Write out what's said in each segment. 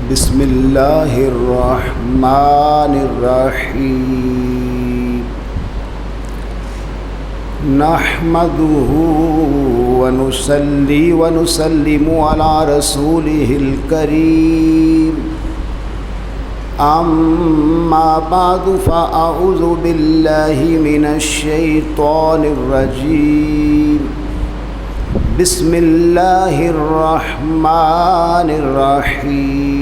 بسم اللہ الرحمن الرحیم نحمده ونصلی ونسلم علی رسولہ الکریم اما بعد فاعوذ باللہ من الشیطان الرجیم بسم اللہ الرحمن الرحیم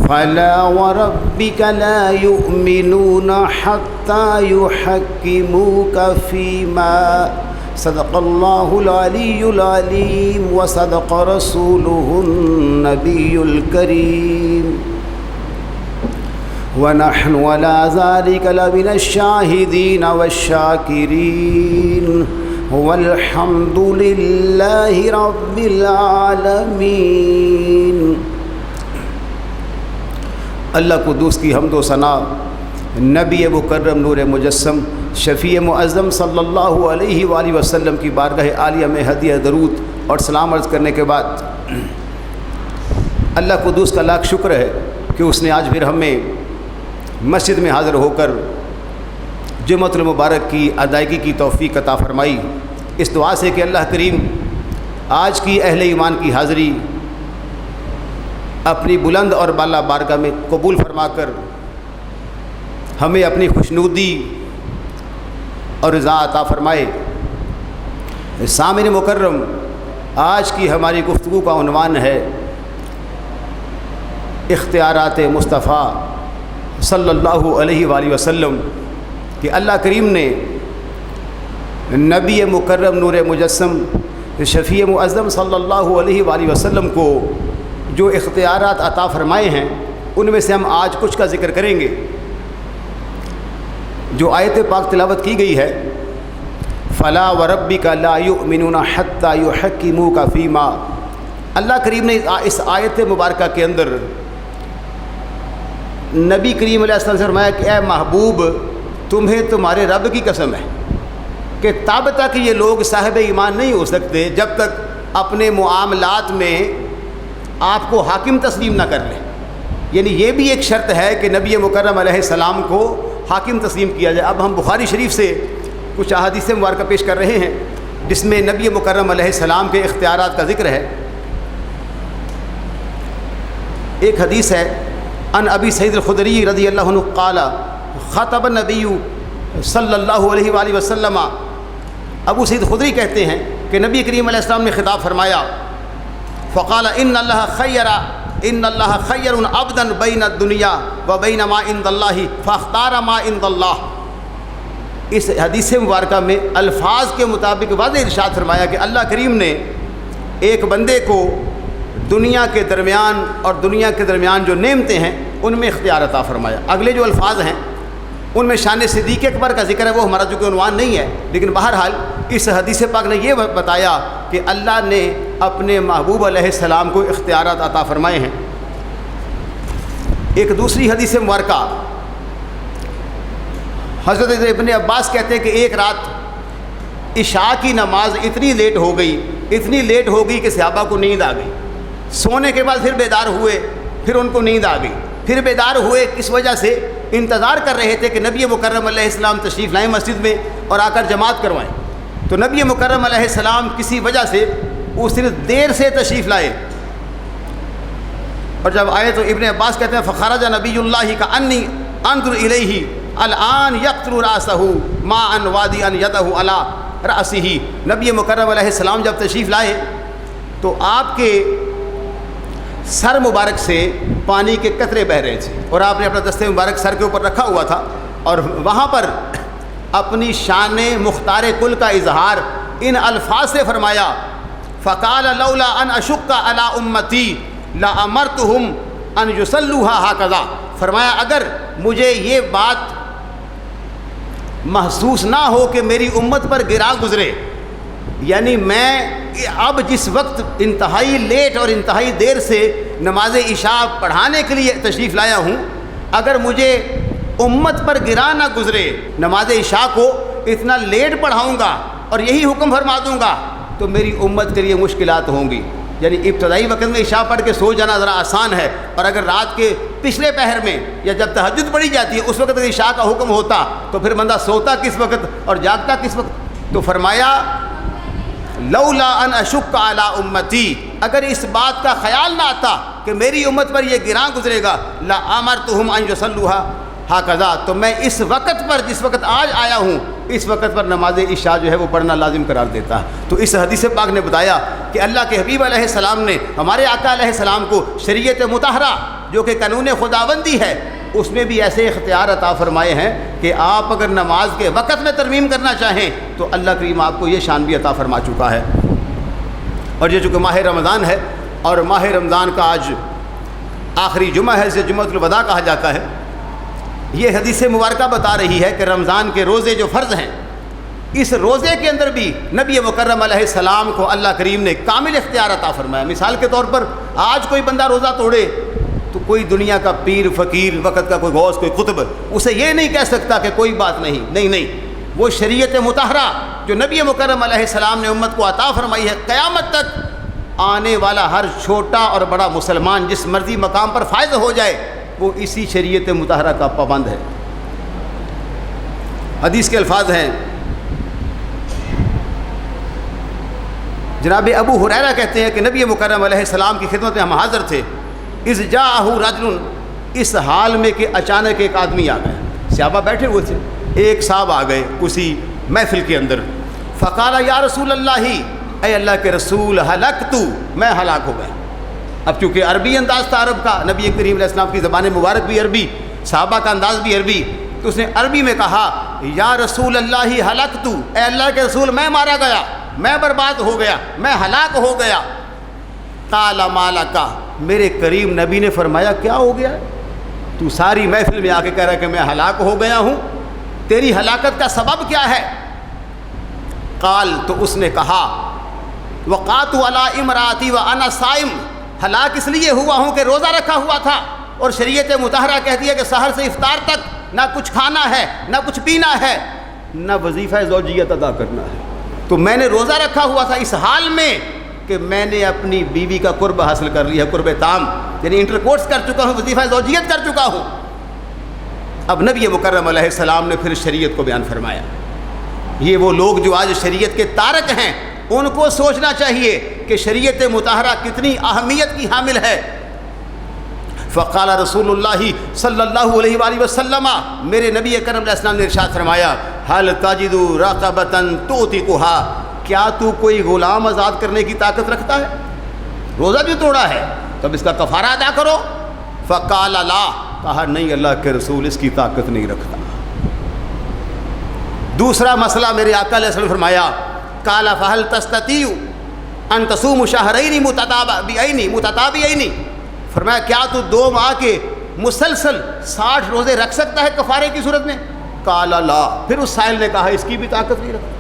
فلا وربك لا يؤمنون حتى يحكموك فيما صدق اللہ العلی العلیم وصدق رسولہ النبی الکریم ونحن على ذلك لمن الشاهدين والشاكرين والحمد لله رب العالمين۔ اللہ قدوس کی حمد و ثنا نبی مکرم نور مجسم شفیع معظم صلی اللہ علیہ وآلہ وسلم کی بارگاہ عالیہ میں ہدیہ درود اور سلام عرض کرنے کے بعد اللہ قدوس کا لاکھ شکر ہے کہ اس نے آج پھر ہمیں مسجد میں حاضر ہو کر جمعۃ المبارک کی ادائیگی کی توفیق عطا فرمائی۔ اس دعا سے کہ اللہ کریم آج کی اہل ایمان کی حاضری اپنی بلند اور بالا بارگاہ میں قبول فرما کر ہمیں اپنی خوشنودی اور رضا عطا فرمائے۔ سامعین مکرم، آج کی ہماری گفتگو کا عنوان ہے اختیارات مصطفیٰ صلی اللہ علیہ وآلہ وسلم کہ اللہ کریم نے نبی مکرم نور مجسم شفیع معظم صلی اللہ علیہ وآلہ وسلم کو جو اختیارات عطا فرمائے ہیں ان میں سے ہم آج کچھ کا ذکر کریں گے۔ جو آیت پاک تلاوت کی گئی ہے فلا وربک لا یؤمنون حتی یحکموک فیما، اللہ کریم نے اس آیت مبارکہ کے اندر نبی کریم علیہ السلام سے فرمایا کہ اے محبوب، تمہیں تمہارے رب کی قسم ہے کہ تب تک یہ لوگ صاحب ایمان نہیں ہو سکتے جب تک اپنے معاملات میں آپ کو حاکم تسلیم نہ کر لیں۔ یعنی یہ بھی ایک شرط ہے کہ نبی مکرم علیہ السلام کو حاکم تسلیم کیا جائے۔ اب ہم بخاری شریف سے کچھ احادیث مبارکہ پیش کر رہے ہیں جس میں نبی مکرم علیہ السلام کے اختیارات کا ذکر ہے۔ ایک حدیث ہے ان ابی سعید الخدری رضی اللہ عنہ قال خطب النبی صلی اللہ علیہ وآلہ وسلم، ابو سعید خدری کہتے ہیں کہ نبی کریم علیہ السلام نے خطاب فرمایا فقال ان اللہ خیر عبدا بین الدنیا و بین ما عند اللہ فاختار ما عند اللہ۔ اس حدیث مبارکہ میں الفاظ کے مطابق واضح ارشاد فرمایا کہ اللہ کریم نے ایک بندے کو دنیا کے درمیان اور دنیا کے درمیان جو نعمتیں ہیں ان میں اختیار عطا فرمایا۔ اگلے جو الفاظ ہیں ان میں شان صدیق اکبر کا ذکر ہے، وہ ہمارا چونکہ عنوان نہیں ہے، لیکن بہرحال اس حدیث پاک نے یہ بتایا کہ اللہ نے اپنے محبوب علیہ السلام کو اختیارات عطا فرمائے ہیں۔ ایک دوسری حدیث مبارکہ حضرت ابن عباس کہتے ہیں کہ ایک رات عشاء کی نماز اتنی لیٹ ہو گئی کہ صحابہ کو نیند آ گئی۔ سونے کے بعد پھر بیدار ہوئے، پھر ان کو نیند آ گئی، پھر بیدار ہوئے، کس وجہ سے انتظار کر رہے تھے کہ نبی مکرم علیہ السلام تشریف لائیں مسجد میں اور آ کر جماعت کروائیں۔ تو نبی مکرم علیہ السلام کسی وجہ سے وہ صرف دیر سے تشریف لائے، اور جب آئے تو ابن عباس کہتے ہیں فخرج نبی اللہ کا انی انظر الیہ الان یقطر راسہ ماء وادیا یدہ علی راسہ۔ نبی مکرم علیہ السلام جب تشریف لائے تو آپ کے سر مبارک سے پانی کے قطرے بہہ رہے تھے، اور آپ نے اپنا دستے مبارک سر کے اوپر رکھا ہوا تھا، اور وہاں پر اپنی شان مختار کل کا اظہار ان الفاظ سے فرمایا فقال لولا ان اشق علی امتی لامرتهم ان یصلوها هكذا۔ فرمایا اگر مجھے یہ بات محسوس نہ ہو کہ میری امت پر گرا گزرے، یعنی میں اب جس وقت انتہائی لیٹ اور انتہائی دیر سے نماز عشاء پڑھانے کے لیے تشریف لایا ہوں، اگر مجھے امت پر گرا نہ گزرے، نماز عشاء کو اتنا لیٹ پڑھاؤں گا اور یہی حکم فرما دوں گا تو میری امت کے لیے مشکلات ہوں گی۔ یعنی ابتدائی وقت میں عشاء پڑھ کے سو جانا ذرا آسان ہے، اور اگر رات کے پچھلے پہر میں یا جب تہجد پڑھی جاتی ہے اس وقت اگر عشاء کا حکم ہوتا تو پھر بندہ سوتا کس وقت اور جاگتا کس وقت؟ تو فرمایا لولا ان اشق علی امتی، اگر اس بات کا خیال نہ آتا کہ میری امت پر یہ گراں گزرے گا، لا امرتہم ان یصلوها ہاکذا، تو میں اس وقت پر جس وقت آج آیا ہوں اس وقت پر نماز عشاء جو ہے وہ پڑھنا لازم قرار دیتا ہے۔ تو اس حدیث پاک نے بتایا کہ اللہ کے حبیب علیہ السلام نے ہمارے آقا علیہ السلام کو شریعت مطہرہ جو کہ قانون خداوندی ہے اس میں بھی ایسے اختیار عطا فرمائے ہیں کہ آپ اگر نماز کے وقت میں ترمیم کرنا چاہیں تو اللہ کریم آپ کو یہ شان بھی عطا فرما چکا ہے۔ اور یہ چونکہ ماہ رمضان ہے اور ماہ رمضان کا آج آخری جمعہ ہے، اسے جمعۃ الوداع کہا جاتا ہے، یہ حدیث مبارکہ بتا رہی ہے کہ رمضان کے روزے جو فرض ہیں اس روزے کے اندر بھی نبی مکرم علیہ السلام کو اللہ کریم نے کامل اختیار عطا فرمایا۔ مثال کے طور پر آج کوئی بندہ روزہ توڑے تو کوئی دنیا کا پیر فقیر، وقت کا کوئی غوث، کوئی قطب اسے یہ نہیں کہہ سکتا کہ کوئی بات نہیں، وہ شریعت مطہرہ جو نبی مکرم علیہ السلام نے امت کو عطا فرمائی ہے، قیامت تک آنے والا ہر چھوٹا اور بڑا مسلمان جس مرضی مقام پر فائز ہو جائے وہ اسی شریعت مطہرہ کا پابند ہے۔ حدیث کے الفاظ ہیں، جناب ابو ہریرہ کہتے ہیں کہ نبی مکرم علیہ السلام کی خدمت میں ہم حاضر تھے، اذ جاءہ رجل، اس حال میں کہ اچانک ایک آدمی آ گیا، صحابہ بیٹھے ہوئے تھے، ایک صاحب آ گئے اسی محفل کے اندر، فقال یا رسول اللہ، اے اللہ کے رسول، ہلکت، میں ہلاک ہو گیا۔ اب چونکہ عربی انداز تھا عرب کا، نبی کریم علیہ السلام کی زبان مبارک بھی عربی، صحابہ کا انداز بھی عربی، تو اس نے عربی میں کہا یا رسول اللہ ہلکت، اے اللہ کے رسول میں مارا گیا، میں برباد ہو گیا، میں ہلاک ہو گیا۔ قال ما لک، میرے کریم نبی نے فرمایا کیا ہو گیا؟ تو ساری محفل میں آ کے کہہ رہا ہے کہ میں ہلاک ہو گیا ہوں، تیری ہلاکت کا سبب کیا ہے؟ قال، تو اس نے کہا وقعت علی امراتی وانا صائم، ہلاک اس لیے ہوا ہوں کہ روزہ رکھا ہوا تھا، اور شریعت مطہرہ کہتی ہے کہ سحر سے افطار تک نہ کچھ کھانا ہے، نہ کچھ پینا ہے، نہ وظیفہ زوجیت ادا کرنا ہے، تو میں نے روزہ رکھا ہوا تھا اس حال میں کہ میں نے اپنی بیوی کا قرب حاصل کر لیا، قرب تام، یعنی انٹرکورس کر چکا ہوں، وظیفہ زوجیت کر چکا ہوں۔ اب نبی مکرم علیہ السلام نے پھر شریعت کو بیان فرمایا۔ یہ وہ لوگ جو آج شریعت کے تارک ہیں ان کو سوچنا چاہیے کہ شریعت مطہرہ کتنی اہمیت کی حامل ہے۔ فقال رسول اللہ صلی اللہ علیہ وآلہ وسلم، میرے نبی کرم علیہ السلام نے ارشاد فرمایا، هل تجد رقبۃ تعتقها، کیا تو کوئی غلام آزاد کرنے کی طاقت رکھتا ہے؟ روزہ جو توڑا ہے تو اب اس کا کفارہ ادا کرو۔ فقال لا، کہا نہیں اللہ کے رسول اس کی طاقت نہیں رکھتا۔ دوسرا مسئلہ میرے آقا علیہ السلام نے فرمایا، قال فهل تستطيع ان تصوم شهرين متتابعين، فرمایا کیا تو 2 ماہ کے مسلسل 60 روزے رکھ سکتا ہے کفارے کی صورت میں؟ قال لا، پھر اس سائل نے کہا اس کی بھی طاقت نہیں رکھتا۔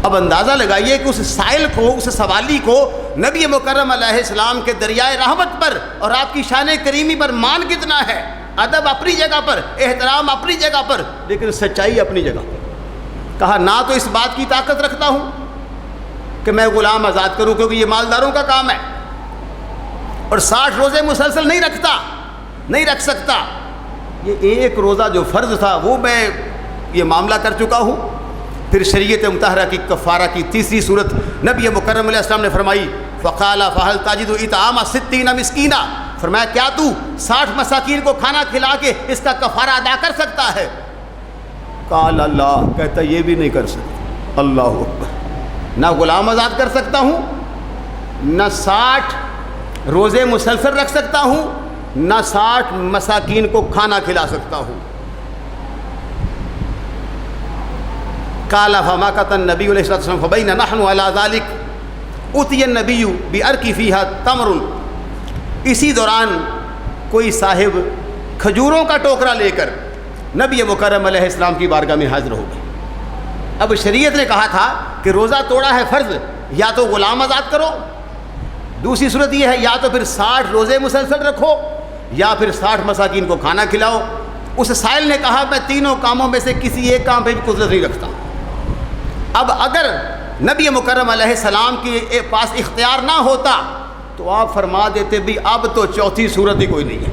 اب اندازہ لگائیے کہ اس سائل کو، اس سوالی کو نبی مکرم علیہ السلام کے دریائے رحمت پر اور آپ کی شان کریمی پر مان کتنا ہے، ادب اپنی جگہ پر، احترام اپنی جگہ پر، لیکن سچائی اپنی جگہ پر۔ کہا نہ تو اس بات کی طاقت رکھتا ہوں کہ میں غلام آزاد کروں کیونکہ یہ مالداروں کا کام ہے، اور 60 روزے مسلسل نہیں رکھ سکتا، یہ ایک روزہ جو فرض تھا وہ میں یہ معاملہ کر چکا ہوں۔ پھر شریعت مطہرہ کی کفارہ کی تیسری صورت نبی مکرم علیہ السلام نے فرمائی، فقال فهل تجد اطعام 60 مسکینا، فرمایا کیا تو 60 مساکین کو کھانا کھلا کے اس کا کفارہ ادا کر سکتا ہے؟ قال اللہ، کہتا یہ بھی نہیں کر سکتا۔ اللہ اکبر، نہ غلام آزاد کر سکتا ہوں، نہ 60 روزے مسلسل رکھ سکتا ہوں، نہ 60 مساکین کو کھانا کھلا سکتا ہوں۔ قال فما کت النبی علیہ السلام فبین نحن علی ذلک اتی النبی بارکی فیہا تمر، اسی دوران کوئی صاحب کھجوروں کا ٹوکرا لے کر نبی مکرم علیہ السلام کی بارگاہ میں حاضر ہو گئے۔ اب شریعت نے کہا تھا کہ روزہ توڑا ہے فرض، یا تو غلام آزاد کرو، دوسری صورت یہ ہے یا تو پھر 60 روزے مسلسل رکھو، یا پھر 60 مساکین کو کھانا کھلاؤ۔ اس سائل نے کہا میں تینوں کاموں میں سے کسی ایک کام پہ بھی قدرت نہیں رکھتا۔ اب اگر نبی مکرم علیہ السلام کے پاس اختیار نہ ہوتا تو آپ فرما دیتے بھی اب تو چوتھی صورت ہی کوئی نہیں ہے،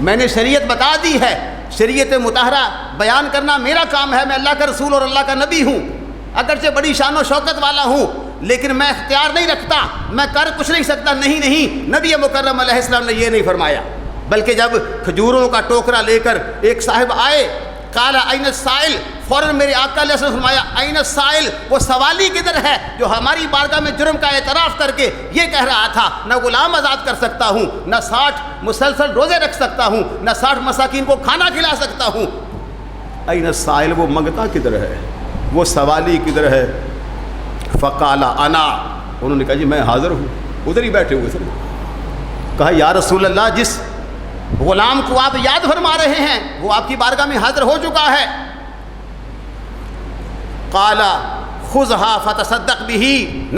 میں نے شریعت بتا دی ہے، شریعت مطہرہ بیان کرنا میرا کام ہے، میں اللہ کا رسول اور اللہ کا نبی ہوں، اگرچہ بڑی شان و شوکت والا ہوں لیکن میں اختیار نہیں رکھتا، میں کر کچھ نہیں سکتا۔ نہیں، نبی مکرم علیہ السلام نے یہ نہیں فرمایا، بلکہ جب کھجوروں کا ٹوکرا لے کر ایک صاحب آئے، قال این السائل، فوراً میرے آقا علیہ السلام نے فرمایا این السائل، وہ سوالی کدھر ہے جو ہماری بارگاہ میں جرم کا اعتراف کر کے یہ کہہ رہا تھا نہ غلام آزاد کر سکتا ہوں، نہ 60 مسلسل روزے رکھ سکتا ہوں، نہ 60 مساکین کو کھانا کھلا سکتا ہوں۔ این السائل، وہ منگتا کدھر ہے، وہ سوالی کدھر ہے؟ فقال انا، انہوں نے کہا جی میں حاضر ہوں، ادھر ہی بیٹھے ہوئے تھے۔ کہا یا رسول اللہ، جس غلام کو آپ یاد فرما رہے ہیں وہ آپ کی بارگاہ میں حاضر ہو چکا ہے۔ قال خذها فتصدق به،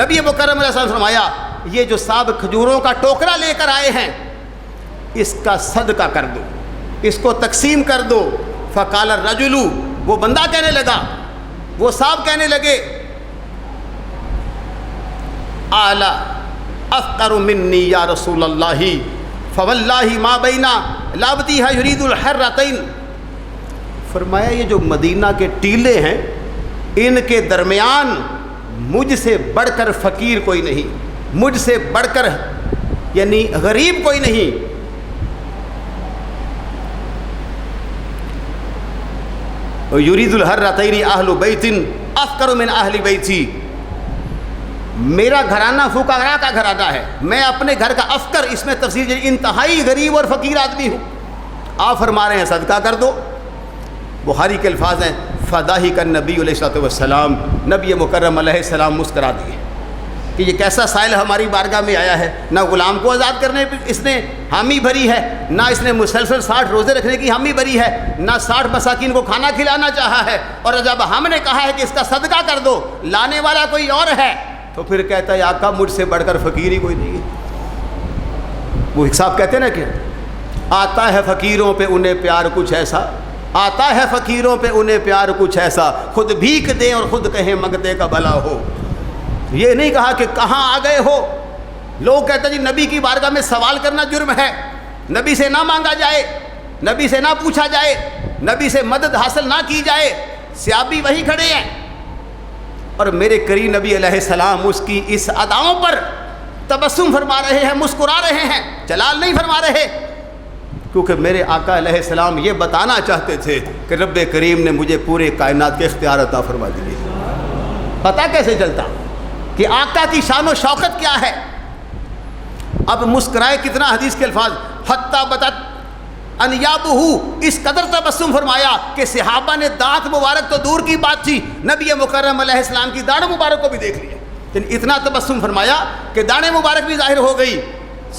نبی مکرم علیہ السلام نے فرمایا یہ جو صاحب کھجوروں کا ٹوکرا لے کر آئے ہیں اس کا صدقہ کر دو، اس کو تقسیم کر دو۔ فقال الرجل، وہ بندہ کہنے لگا، وہ صاحب کہنے لگے اعلی افقر منی یا رسول اللہ فواللہ ما بین لابتیہ یرید الحرتین، فرمایا یہ جو مدینہ کے ٹیلے ہیں ان کے درمیان مجھ سے بڑھ کر فقیر کوئی نہیں، مجھ سے بڑھ کر یعنی غریب کوئی نہیں۔ یرید الحرتین اہل بیت افقر من اہل بیتی، میرا گھرانہ فقراء کا گھرانہ ہے، میں اپنے گھر کا افقر، اس میں تفسیر انتہائی غریب اور فقیر آدمی ہوں، آپ فرما رہے ہیں صدقہ کر دو۔ بخاری کے الفاظ ہیں فضاحک النبی علیہ الصلوۃ والسلام، نبی مکرم علیہ السلام مسکرا دیے کہ یہ کیسا سائل ہماری بارگاہ میں آیا ہے، نہ غلام کو آزاد کرنے پہ اس نے حامی بھری ہے، نہ اس نے مسلسل 60 روزے رکھنے کی حامی بھری ہے، نہ 60 مساکین کو کھانا کھلانا چاہا ہے، اور جب ہم نے کہا ہے کہ اس کا صدقہ کر دو، لانے والا کوئی اور ہے، تو پھر کہتا ہے آقا مجھ سے بڑھ کر فقیر ہی کوئی نہیں ہے۔ وہ صاحب کہتے ہیں نا کہ آتا ہے فقیروں پہ انہیں پیار کچھ ایسا، آتا ہے فقیروں پہ انہیں پیار کچھ ایسا، خود بھیک دیں اور خود کہیں منگتے کا بھلا ہو۔ یہ نہیں کہا کہ کہاں آ گئے ہو۔ لوگ کہتے ہیں جی نبی کی بارگاہ میں سوال کرنا جرم ہے، نبی سے نہ مانگا جائے، نبی سے نہ پوچھا جائے، نبی سے مدد حاصل نہ کی جائے۔ صحابی وہی کھڑے ہیں اور میرے کریم نبی علیہ السلام اس کی اس اداؤں پر تبسم فرما رہے ہیں، مسکرا رہے ہیں، جلال نہیں فرما رہے، کیونکہ میرے آقا علیہ السلام یہ بتانا چاہتے تھے کہ رب کریم نے مجھے پورے کائنات کے اختیار عطا فرما دیے۔ پتہ کیسے چلتا کہ آقا کی شان و شوکت کیا ہے؟ اب مسکرائے کتنا، حدیث کے الفاظ حتی بتت انیابہ، اس قدر تبسم فرمایا کہ صحابہ نے دانت مبارک تو دور کی بات تھی، نبی مکرم علیہ السلام کی داڑھ مبارک کو بھی دیکھ لیا، یعنی اتنا تبسم فرمایا کہ داڑھ مبارک بھی ظاہر ہو گئی۔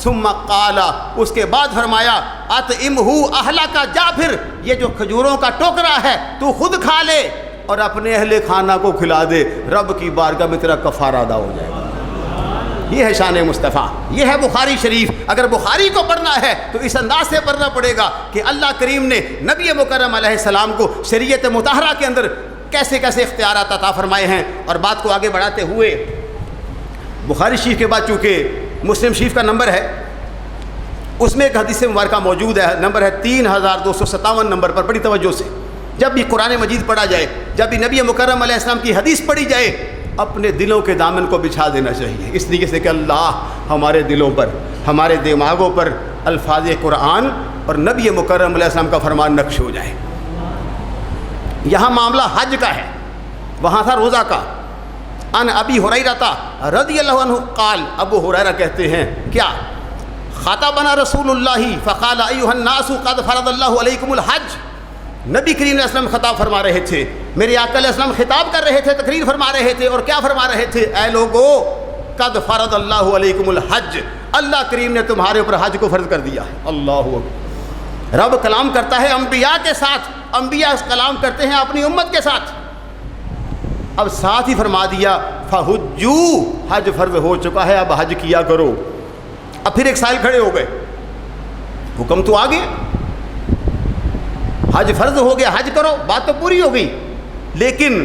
ثم قال، اس کے بعد فرمایا اطعمہ اہلک، جا پھر یہ جو کھجوروں کا ٹوکرا ہے تو خود کھا لے اور اپنے اہل خانہ کو کھلا دے، رب کی بارگاہ میں تیرا کفارہ ادا ہو جائے گا۔ یہ ہے شان مصطفیٰ، یہ ہے بخاری شریف۔ اگر بخاری کو پڑھنا ہے تو اس انداز سے پڑھنا پڑے گا کہ اللہ کریم نے نبی مکرم علیہ السلام کو شریعت مطہرہ کے اندر کیسے کیسے اختیارات عطا فرمائے ہیں۔ اور بات کو آگے بڑھاتے ہوئے بخاری شریف کے بعد چونکہ مسلم شریف کا نمبر ہے، اس میں ایک حدیث مبارکہ موجود ہے، نمبر ہے 3257 نمبر پر، بڑی توجہ سے جب بھی قرآن مجید پڑھا جائے، جب بھی نبی مکرم علیہ السلام کی حدیث پڑھی جائے، اپنے دلوں کے دامن کو بچھا دینا چاہیے، اس لیے سے کہ اللہ ہمارے دلوں پر، ہمارے دماغوں پر الفاظ قرآن اور نبی مکرم علیہ السلام کا فرمان نقش ہو جائے۔ یہاں معاملہ حج کا ہے، وہاں تھا روزہ کا۔ ان ابی ہریرہ رضی اللہ عنہ قال، ابو ہریرہ کہتے ہیں کیا خطبنا رسول اللہ فقال ایھا الناس قد فرض اللہ علیکم الحج، نبی کریم علیہ السلام خطاب فرما رہے تھے، میرے آقا علیہ السلام خطاب کر رہے تھے، تقریر فرما رہے تھے، اور کیا فرما رہے تھے؟ اے لوگو قد فرض اللہ علیکم الحج، اللہ کریم نے تمہارے اوپر حج کو فرض کر دیا ہے۔ اللہ اکبر۔ رب کلام کرتا ہے انبیاء کے ساتھ، انبیاء کلام کرتے ہیں اپنی امت کے ساتھ، اب ساتھ ہی فرما دیا فحجو، حج فرض ہو چکا ہے، اب حج کیا کرو۔ اب پھر ایک سائل کھڑے ہو گئے، حکم تو آ گیا، حج فرض ہو گیا، حج کرو، بات تو پوری ہو گئی، لیکن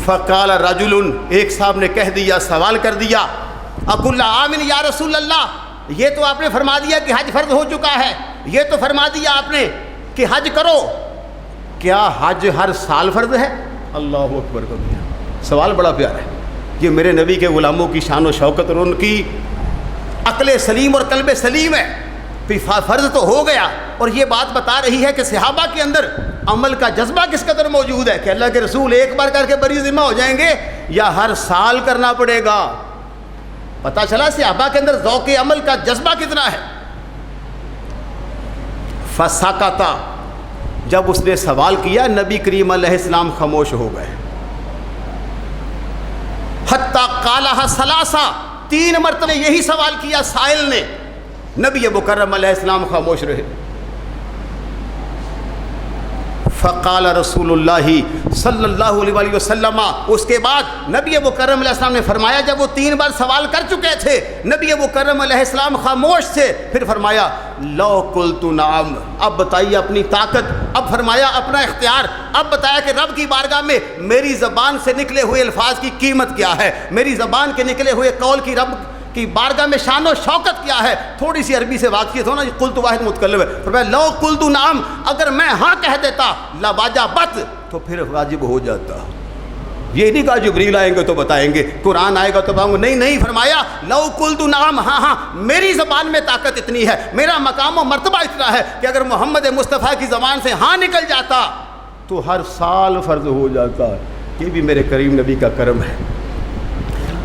فقال رجل، ایک صاحب نے کہہ دیا، سوال کر دیا، اقول آمین یا رسول اللہ، یہ تو آپ نے فرما دیا کہ حج فرض ہو چکا ہے، یہ تو فرما دیا آپ نے کہ حج کرو، کیا حج ہر سال فرض ہے؟ اللہ اکبر کبیرہ، سوال بڑا پیارا ہے۔ یہ میرے نبی کے غلاموں کی شان و شوکت اور ان کی عقل سلیم اور قلب سلیم ہے۔ فرض تو ہو گیا، اور یہ بات بتا رہی ہے کہ صحابہ کے اندر عمل کا جذبہ کس قدر موجود ہے کہ اللہ کے رسول ایک بار کر کے بری ذمہ ہو جائیں گے یا ہر سال کرنا پڑے گا۔ پتہ چلا صحابہ کے اندر ذوق عمل کا جذبہ کتنا ہے۔ فسکت، جب اس نے سوال کیا نبی کریم علیہ السلام خاموش ہو گئے۔ حتی قالها ثلاثا، 3 مرتبہ یہی سوال کیا سائل نے، نبی مکرم علیہ السلام خاموش رہے۔ فقال رسول اللہ صلی اللہ علیہ وآلہ وسلم، اس کے بعد نبی مکرم علیہ السلام نے فرمایا، جب وہ 3 بار سوال کر چکے تھے، نبی مکرم علیہ السلام خاموش تھے، پھر فرمایا لو قلت نعم، اب بتائیے اپنی طاقت، اب فرمایا اپنا اختیار، اب بتایا کہ رب کی بارگاہ میں میری زبان سے نکلے ہوئے الفاظ کی قیمت کیا ہے، میری زبان کے نکلے ہوئے قول کی رب کی بارگاہ میں شان و شوکت کیا ہے۔ تھوڑی سی عربی سے واقفیت ہونا، یہ قلت واحد متکلم ہے۔ فرمایا لو قلت نعم، اگر میں ہاں کہہ دیتا لواجبت، تو پھر واجب ہو جاتا۔ یہ نہیں کہا جبریل آئیں گے تو بتائیں گے، قرآن آئے گا تو بتاؤں گے، نہیں، فرمایا لو قلت نعم، ہاں میری زبان میں طاقت اتنی ہے، میرا مقام و مرتبہ اتنا ہے کہ اگر محمد مصطفیٰ کی زبان سے ہاں نکل جاتا تو ہر سال فرض ہو جاتا۔ یہ بھی میرے کریم نبی کا کرم ہے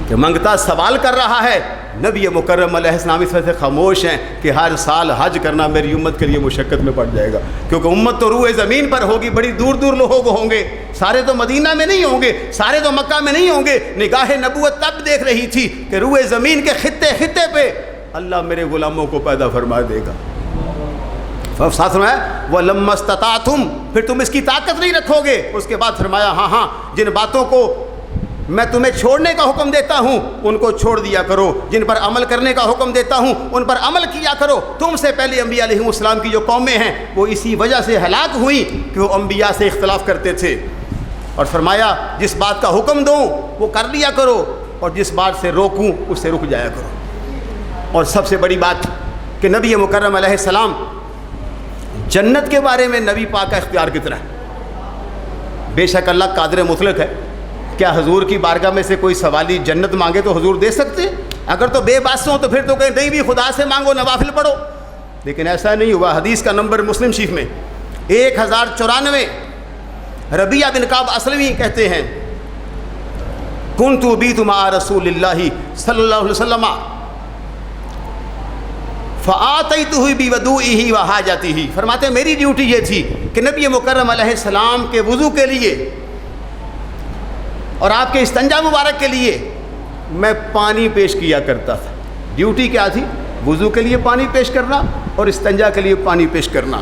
کہ منگتا سوال کر رہا ہے، نبی مکرم علیہ السلام اس وجہ سے خاموش ہیں کہ ہر سال حج کرنا میری امت کے لیے مشقت میں پڑ جائے گا، کیونکہ امت تو روئے زمین پر ہوگی، بڑی دور دور لوگ ہوں گے، سارے تو مدینہ میں نہیں ہوں گے، سارے تو مکہ میں نہیں ہوں گے۔ نگاہ نبوت تب دیکھ رہی تھی کہ روئے زمین کے خطے خطے پہ اللہ میرے غلاموں کو پیدا فرما دے گا۔ ساتھ میں وَلَمَّا اسْتَطَعْتُمْ، پھر تم اس کی طاقت نہیں رکھو گے۔ اس کے بعد فرمایا ہاں جن باتوں کو میں تمہیں چھوڑنے کا حکم دیتا ہوں ان کو چھوڑ دیا کرو، جن پر عمل کرنے کا حکم دیتا ہوں ان پر عمل کیا کرو۔ تم سے پہلے انبیاء علیہ السلام کی جو قومیں ہیں وہ اسی وجہ سے ہلاک ہوئیں کہ وہ انبیاء سے اختلاف کرتے تھے۔ اور فرمایا جس بات کا حکم دوں وہ کر لیا کرو، اور جس بات سے روکوں اس سے رک جایا کرو۔ اور سب سے بڑی بات کہ نبی مکرم علیہ السلام، جنت کے بارے میں نبی پاک کا اختیار کتنا ہے۔ بے شک اللہ قادر مطلق ہے، کیا حضور کی بارگاہ میں سے کوئی سوالی جنت مانگے تو حضور دے سکتے؟ اگر تو بے بس ہوں تو پھر تو کہیں نہیں بھی خدا سے مانگو، نوافل پڑھو، لیکن ایسا نہیں ہوا۔ حدیث کا نمبر مسلم شریف میں 1094، ربیعہ بن کعب اسلمی کہتے ہیں کنت ابیت مع رسول اللہ صلی اللہ علیہ وسلم فآتیتہ بوضوئہ وحاجتہ، فرماتے ہیں میری ڈیوٹی یہ تھی کہ نبی مکرم علیہ السلام کے وضو کے لیے اور آپ کے استنجا مبارک کے لیے میں پانی پیش کیا کرتا تھا۔ ڈیوٹی کیا تھی؟ وضو کے لیے پانی پیش کرنا اور استنجا کے لیے پانی پیش کرنا۔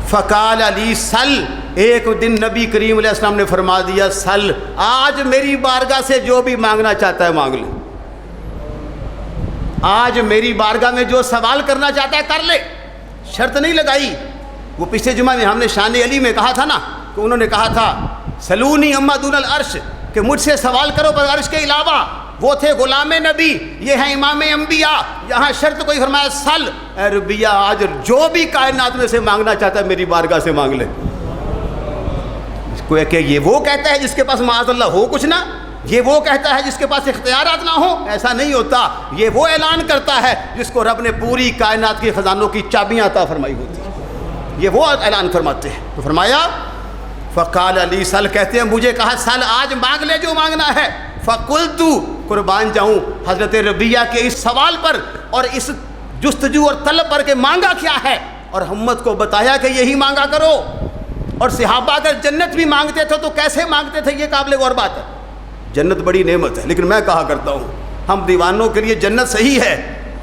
فقال علی سل، ایک دن نبی کریم علیہ السلام نے فرما دیا سل، آج میری بارگاہ سے جو بھی مانگنا چاہتا ہے مانگ لے، آج میری بارگاہ میں جو سوال کرنا چاہتا ہے کر لے، شرط نہیں لگائی۔ وہ پچھلے جمعہ میں ہم نے شان علی میں کہا تھا نا کہ انہوں نے کہا تھا سلونی اما دون العرش، کہ مجھ سے سوال کرو پر عرش کے علاوہ۔ وہ تھے غلام نبی، یہ ہیں امام انبیاء، یہاں شرط کوئی فرمایا سل، اے ربیہ آج جو بھی کائنات میں سے مانگنا چاہتا ہے میری بارگاہ سے مانگ لے۔ کوئی کہ یہ وہ کہتا ہے جس کے پاس معاذ اللہ ہو کچھ نہ، یہ وہ کہتا ہے جس کے پاس اختیارات نہ ہو، ایسا نہیں ہوتا۔ یہ وہ اعلان کرتا ہے جس کو رب نے پوری کائنات کی خزانوں کی چابیاں عطا فرمائی ہوتی ہیں، یہ وہ اعلان فرماتے ہیں۔ تو فرمایا فقال علی سل، کہتے ہیں مجھے کہا سل آج مانگ لے جو مانگنا ہے۔ فقلت، قربان جاؤں حضرت ربیہ کے اس سوال پر اور اس جستجو اور طلب پر کہ مانگا کیا ہے، اور امت کو بتایا کہ یہی مانگا کرو۔ اور صحابہ اگر جنت بھی مانگتے تھے تو کیسے مانگتے تھے یہ قابل غور بات ہے۔ جنت بڑی نعمت ہے، لیکن میں کہا کرتا ہوں ہم دیوانوں کے لیے جنت صحیح ہے،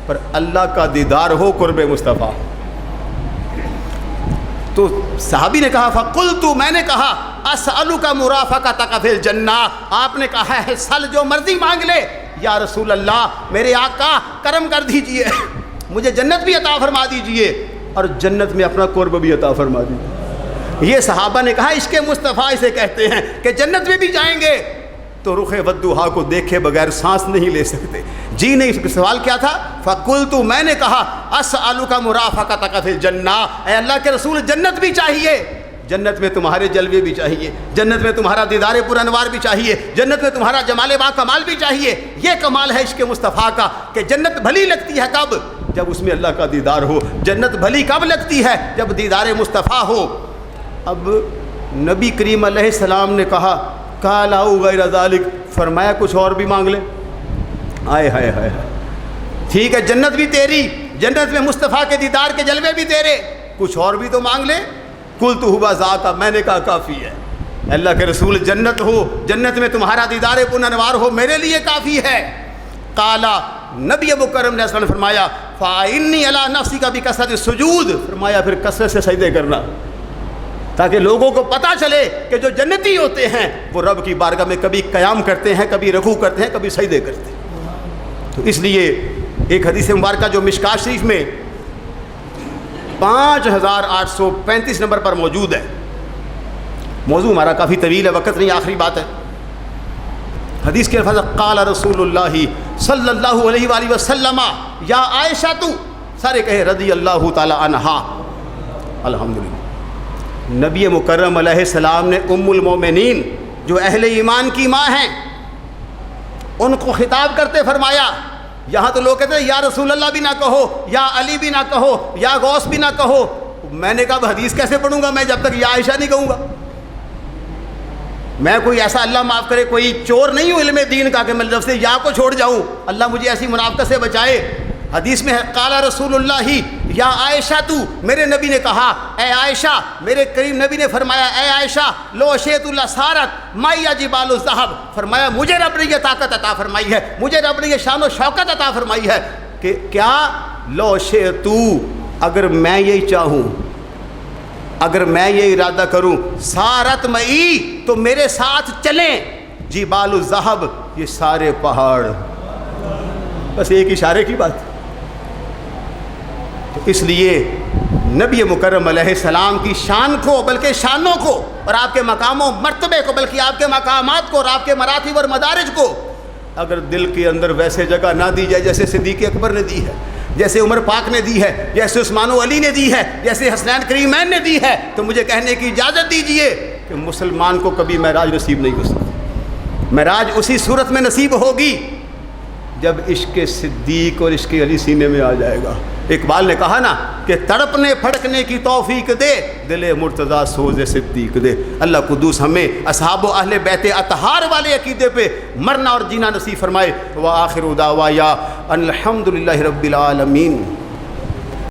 پر اللہ کا دیدار ہو قرب مصطفیٰ۔ تو صحابی نے کہا فقلت، میں نے کہا اسألک مرافقتک فی الجنہ، آپ نے کہا ہے سل جو مرضی مانگ لے یا رسول اللہ، میرے آقا کرم کر دیجئے، مجھے جنت بھی عطا فرما دیجئے اور جنت میں اپنا قرب بھی عطا فرما دیجئے۔ یہ صحابہ نے کہا عشق مصطفیٰ اسے کہتے ہیں کہ جنت میں بھی جائیں گے تو رخ ودھا کو دیکھے بغیر سانس نہیں لے سکتے، جی نہیں۔ سوال کیا تھا؟ فقلت، میں نے کہا اسألک مرافقتک فی الجنہ، اے اللہ کے رسول جنت بھی چاہیے، جنت میں تمہارے جلوے بھی چاہیے، جنت میں تمہارا دیدار پر انوار بھی چاہیے، جنت میں تمہارا جمال با کمال بھی چاہیے۔ یہ کمال ہے عشق مصطفیٰ کا کہ جنت بھلی لگتی ہے کب؟ جب اس میں اللہ کا دیدار ہو۔ جنت بھلی کب لگتی ہے؟ جب دیدار مصطفیٰ ہو۔ اب نبی کریم علیہ السلام نے کہا قال او غیر ذالک، فرمایا کچھ اور بھی مانگ لے۔ آئے ہائے ہائے، ٹھیک ہے جنت بھی تیری، جنت میں مصطفیٰ کے دیدار کے جلوے بھی تیرے، کچھ اور بھی تو مانگ لے۔ قلت هو ذاک، میں نے کہا کافی ہے اللہ کے رسول، جنت ہو، جنت میں تمہارا دیدار پر انوار ہو، میرے لیے کافی ہے۔ قال، نبی مکرم نے اصلاً فرمایا فَإِنِّي عَلَىٰ نَفْسِكَ بِكَثْرَةِ السُّجُودِ، فرمایا پھر کثرت سے سجدے کرنا تاکہ لوگوں کو پتہ چلے کہ جو جنتی ہوتے ہیں وہ رب کی بارگاہ میں کبھی قیام کرتے ہیں، کبھی رکوع کرتے ہیں، کبھی سجدے کرتے ہیں۔ تو اس لیے ایک حدیث مبارکہ جو مشکاۃ شریف میں 5835 نمبر پر موجود ہے، موضوع ہمارا کافی طویل ہے، وقت نہیں، آخری بات ہے۔ حدیث کے الفاظ قال رسول اللہ صلی اللہ علیہ وآلہ وسلم یا عائشہ تو، سارے کہے رضی اللہ تعالی عنہا۔ الحمدللہ نبی مکرم علیہ السلام نے ام المومنین جو اہل ایمان کی ماں ہیں ان کو خطاب کرتے فرمایا، یہاں تو لوگ کہتے ہیں یا رسول اللہ بھی نہ کہو، یا علی بھی نہ کہو، یا غوث بھی نہ کہو۔ میں نے کہا حدیث کیسے پڑھوں گا میں جب تک یا عائشہ نہیں کہوں گا؟ میں کوئی ایسا اللہ معاف کرے کوئی چور نہیں ہوں علم دین کا کہ میں لفظ یا کو چھوڑ جاؤں، اللہ مجھے ایسی منافقت سے بچائے۔ حدیث میں ہے قال رسول اللہ یا عائشہ تو، میرے نبی نے کہا اے عائشہ، میرے کریم نبی نے فرمایا اے عائشہ لو شئت لصارت معی جبال الذهب، فرمایا مجھے رب نے یہ طاقت عطا فرمائی ہے، مجھے رب نے یہ شان و شوکت عطا فرمائی ہے کہ کیا لو شئت، اگر میں یہی چاہوں، اگر میں یہ ارادہ کروں، سارت معی تو میرے ساتھ چلیں، جبال الذهب یہ سارے پہاڑ، بس ایک اشارے کی بات۔ اس لیے نبی مکرم علیہ السلام کی شان کو بلکہ شانوں کو اور آپ کے مقام و مرتبے کو بلکہ آپ کے مقامات کو اور آپ کے مراتب اور مدارج کو اگر دل کے اندر ویسے جگہ نہ دی جائے جیسے صدیق اکبر نے دی ہے، جیسے عمر پاک نے دی ہے، جیسے عثمان و علی نے دی ہے، جیسے حسنین کریمین نے دی ہے، تو مجھے کہنے کی اجازت دیجئے کہ مسلمان کو کبھی معراج نصیب نہیں ہو سکتی۔ معراج اسی صورت میں نصیب ہوگی جب عشق صدیق اور عشق علی سینے میں آ جائے گا۔ اقبال نے کہا نا کہ تڑپنے پھڑکنے کی توفیق دے، دل مرتضیٰ سوز صدیق دے۔ اللہ قدوس ہمیں اصحاب و اہل بیت اطہار والے عقیدے پہ مرنا اور جینا نصیب فرمائے۔ وآخر دعوایا الحمدللہ رب العالمین۔